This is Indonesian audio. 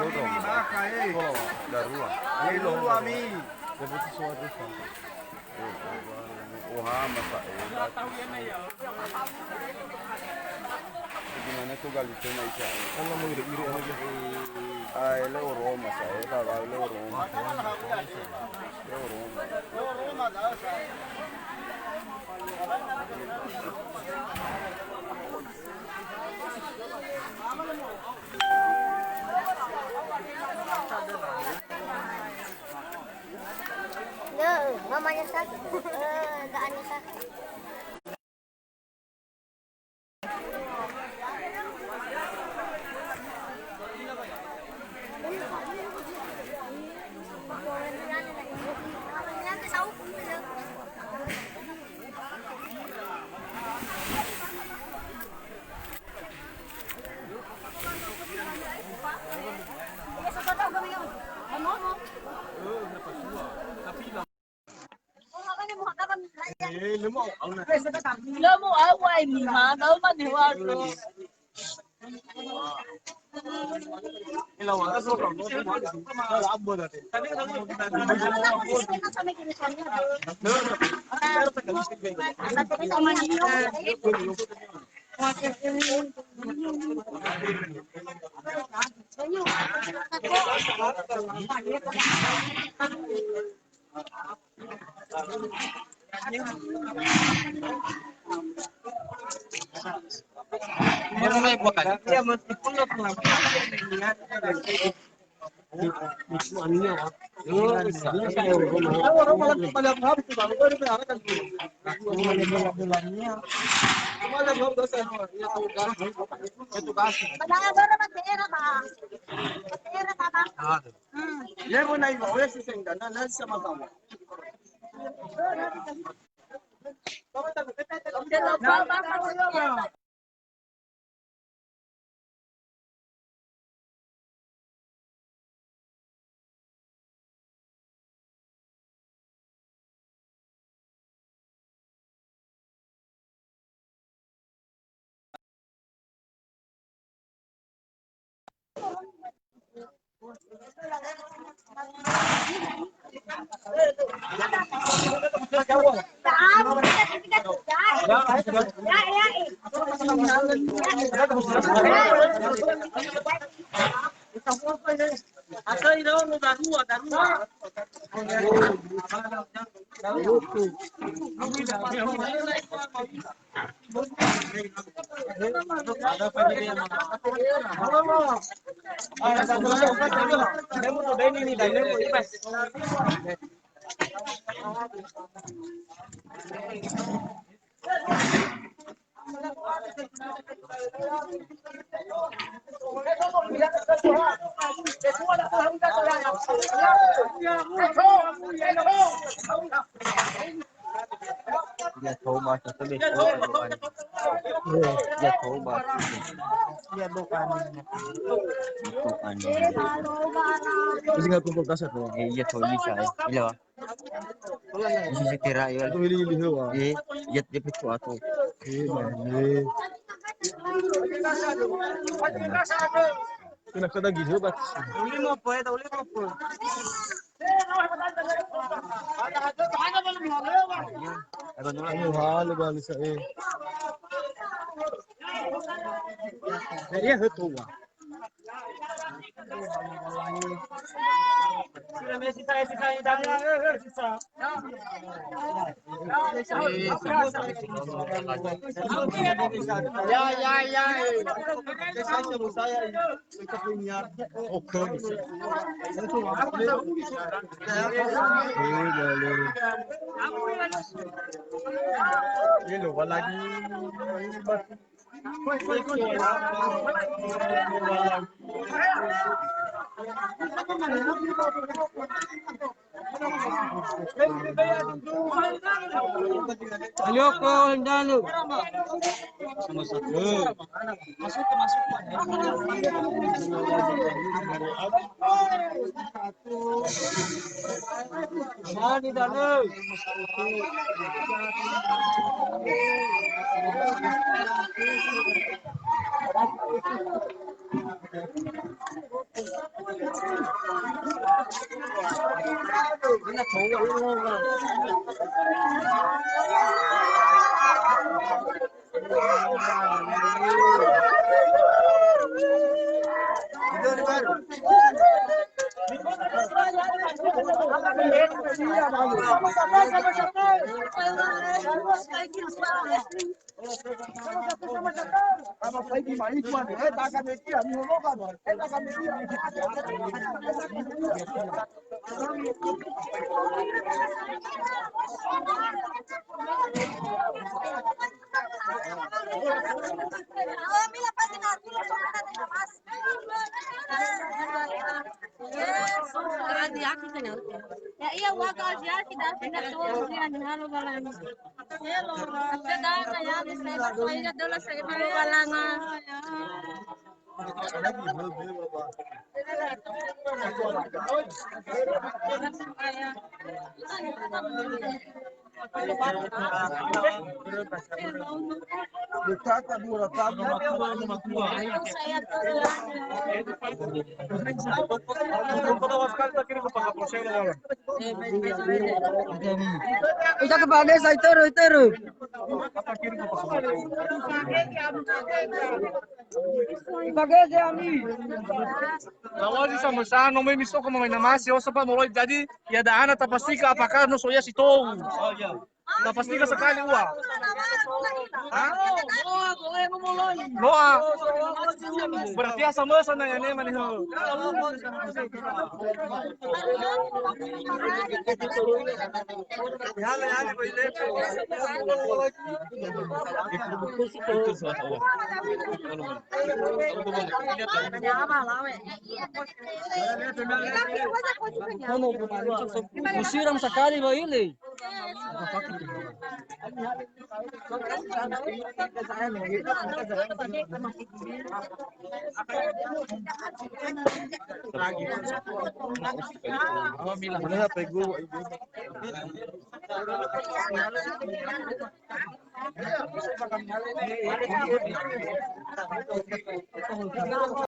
Gimana tuh galito na isa? Ano mo iri-iri ano dyan? Ay, leo Roma sa leo Roma. Leo Roma. Leo Roma daw sa. Yo, mamanya sa daannya sa. Lo mo away ni ha, daw man ni walo. Ya coba satu deh. Ya coba. Ya bukan. Bukan. Kasi nga kung pagkasa ko, iya to bisa eh. Ila. Bisa sekira ya. Itu hili wa. Yat jepit ko ato. Mane. Pinakadagi ho ba? Uli mo po. Ano halo bali sa eh. Iya heto wa. Ayoko, dalo. Masuk. Mani dalo. Ya iya waktu aja kita pindah tuh di halo balang. Hello. Sedang ya di saya dulu saya halo balangan. Saya Usa ka bagay sa itero, itero. Bagay sa ami. Nawali sa masa no may misto ko mga namasi o sa pamuloy jadi ya daan at pasti ka apakah no soya si Tong. Pasti ka sakali uwa. Ha? Loa. Berarti asa masa na yan man ho. Yale yale ko ide. Musiram sakali ba ile?